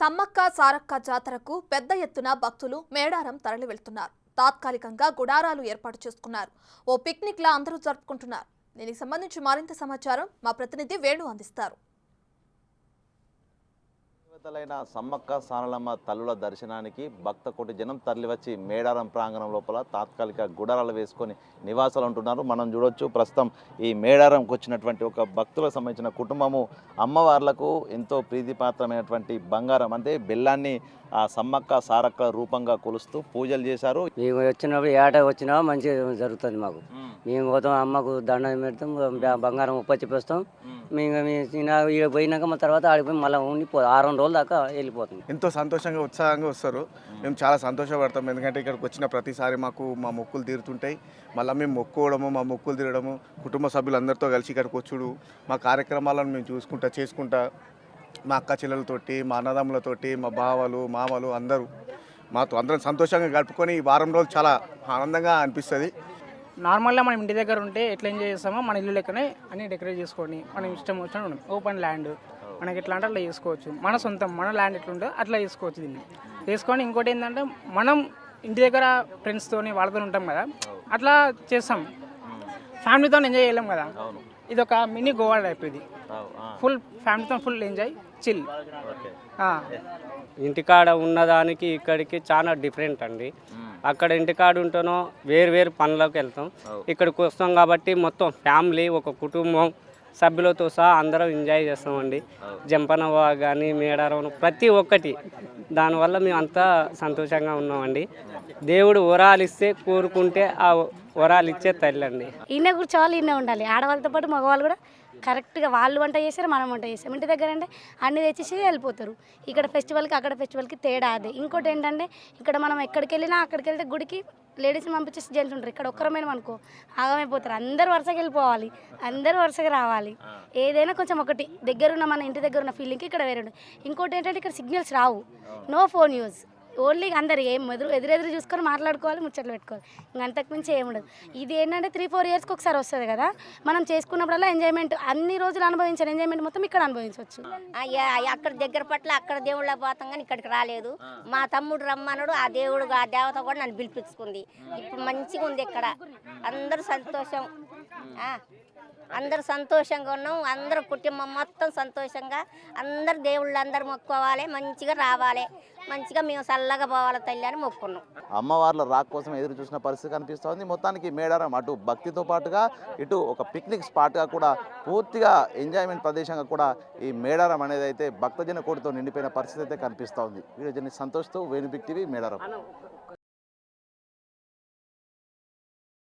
సమ్మక్క సారక్క జాతరకు పెద్ద ఎత్తున భక్తులు మేడారం తరలి వెళ్తున్నారు. తాత్కాలికంగా గుడారాలు ఏర్పాటు చేసుకున్నారు. ఓ పిక్నిక్ లా అందరూ జరుపుకుంటున్నారు. దీనికి సంబంధించి మరింత సమాచారం మా ప్రతినిధి వేణు అందిస్తారు. సమ్మక్క సారలమ్మ తల్లుల దర్శనానికి భక్త కోటి జనం తరలివచ్చి మేడారం ప్రాంగణం లోపల తాత్కాలిక గుడారాలు వేసుకొని నివాసాలు ఉంటున్నారు. మనం చూడొచ్చు ప్రస్తుతం ఈ మేడారంకి వచ్చినటువంటి ఒక భక్తులకు సంబంధించిన కుటుంబము అమ్మవార్లకు ఎంతో ప్రీతిపాత్రమైనటువంటి బంగారం అంటే బెల్లాన్ని ఆ సమ్మక్క సారక్క రూపంగా కొలుస్తూ పూజలు చేశారు. మేము వచ్చినప్పుడు ఏటా వచ్చినా మంచిగా జరుగుతుంది మాకు. మేము పోతాం, అమ్మకు దండం పెడతాం, బంగారం ఉప్పచ్చిపోస్తాం. మేము పోయినాక మా తర్వాత ఆడిపోయి మళ్ళీ ఉండిపో 6 రోజుల దాకా వెళ్ళిపోతుంది. ఎంతో సంతోషంగా ఉత్సాహంగా వస్తారు. మేము చాలా సంతోషపడతాం. ఎందుకంటే ఇక్కడికి వచ్చిన ప్రతిసారి మాకు మా మొక్కులు తీరుతుంటాయి. మళ్ళీ మేము మొక్కుకోవడము, మా మొక్కులు తీరడము, కుటుంబ సభ్యులందరితో కలిసి ఇక్కడికి వచ్చుడు, మా కార్యక్రమాలను మేము చేసుకుంటా మా అక్క చెల్లెలతోటి, మా అన్నదమ్ములతోటి, మా బావలు మామలు అందరం సంతోషంగా గడుపుకొని ఈ వారం రోజులు చాలా ఆనందంగా అనిపిస్తుంది. నార్మల్గా మనం ఇంటి దగ్గర ఉంటే ఎట్లా ఎంజాయ్ చేస్తామో మన ఇల్లు లెక్కనే అన్ని డెకరేట్ చేసుకొని మనం ఇష్టం వచ్చినట్టు ఉన్నాం. ఓపెన్ ల్యాండ్ మనకి ఎట్లా అంటే అట్లా చేసుకోవచ్చు. మన సొంతం మన ల్యాండ్ ఎట్లుంటో అట్లా చేసుకోవచ్చు. దీన్ని చేసుకొని ఇంకోటి ఏంటంటే మనం ఇంటి దగ్గర ఫ్రెండ్స్తోని వాళ్ళతో ఉంటాం కదా, అట్లా చేస్తాం. ఫ్యామిలీతో ఎంజాయ్ చేయలేం కదా. ఇది ఒక మినీ గోవా టైప్. ఇది ఫుల్ ఫ్యామిలీతో ఫుల్ ఎంజాయ్ చిల్. ఇంటికాడ ఉన్నదానికి ఇక్కడికి చాలా డిఫరెంట్ అండి. అక్కడ ఇంటికాడ ఉంటేనో వేరు పనులకు వెళ్తాం, ఇక్కడికి వస్తాం కాబట్టి మొత్తం ఫ్యామిలీ ఒక కుటుంబం సభ్యులతో సహా అందరం ఎంజాయ్ చేస్తామండి. జంపనవ కానీ మేడారం ప్రతి ఒక్కటి, దానివల్ల మేము అంతా సంతోషంగా ఉన్నామండి. దేవుడు వరాలు ఇస్తే కోరుకుంటే ఆ వరాలు ఇచ్చే తల్లి అండి. ఈయన కూర్చోవాలి, ఈయన ఉండాలి. ఆడవాళ్ళతో పాటు మగవాళ్ళు కూడా కరెక్ట్గా వాళ్ళు వంట చేస్తారు, మనం వంట చేస్తాం. ఇంటి దగ్గర అంటే అన్ని తెచ్చేసి వెళ్ళిపోతారు. ఇక్కడ ఫెస్టివల్కి అక్కడ ఫెస్టివల్కి తేడా అదే. ఇంకోటి ఏంటంటే ఇక్కడ మనం ఎక్కడికి వెళ్ళినా అక్కడికి వెళ్తే గుడికి లేడీస్ని పంపించేసి జెంట్స్ ఉంటారు. ఇక్కడ ఒక్కరమైన అనుకో ఆగమైపోతారు. అందరూ వరుసగా వెళ్ళిపోవాలి, అందరూ వరుసగా రావాలి. ఏదైనా కొంచెం ఒకటి దగ్గరున్న మన ఇంటి దగ్గర ఉన్న ఫీలింగ్కి ఇక్కడ వేరే ఉంటుంది. ఇంకోటి ఏంటంటే ఇక్కడ సిగ్నల్స్ రావు, నో ఫోన్ యూజ్, ఓన్లీ అందరు ఏం ఎదురెదురు చూసుకొని మాట్లాడుకోవాలి, ముచ్చట్లు పెట్టుకోవాలి. ఇంకా అంతకుమించి ఏముండదు. ఇది ఏంటంటే 3-4 ఇయర్స్కి ఒకసారి వస్తుంది కదా. మనం చేసుకున్నప్పుడల్లా ఎంజాయ్మెంట్, అన్ని రోజులు అనుభవించిన ఎంజాయ్మెంట్ మొత్తం ఇక్కడ అనుభవించవచ్చు. అక్కడ దగ్గర పట్ల అక్కడ దేవుళ్ళ పోతాం కానీ ఇక్కడికి రాలేదు. మా తమ్ముడు రమ్మన్నాడు, ఆ దేవుడు ఆ దేవత కూడా నన్ను పిలిపించుకుంది. ఇప్పుడు మంచిగా ఉంది ఇక్కడ, అందరూ సంతోషం, అందరూ సంతోషంగా ఉన్నాం. అందరూ కుటుంబం మొత్తం సంతోషంగా, అందరు దేవుళ్ళు అందరు మొక్కుకోవాలి, మంచిగా రావాలి, మంచిగా మేము చల్లగా పోవాలి తల్లి అని మొక్కున్నాం. అమ్మవార్ల రాక్ కోసం ఎదురు చూసిన పరిస్థితి కనిపిస్తుంది. మొత్తానికి మేడారం అటు భక్తితో పాటుగా ఇటు ఒక పిక్నిక్ స్పాట్గా కూడా పూర్తిగా ఎంజాయ్మెంట్ ప్రదేశంగా కూడా ఈ మేడారం అనేది అయితే భక్తజన కోటితో నిండిపోయిన పరిస్థితి అయితే కనిపిస్తూ ఉంది. వీడియో జర్నీ సంతోష్తో వేణు బిగ్ టీవీ మేడారం.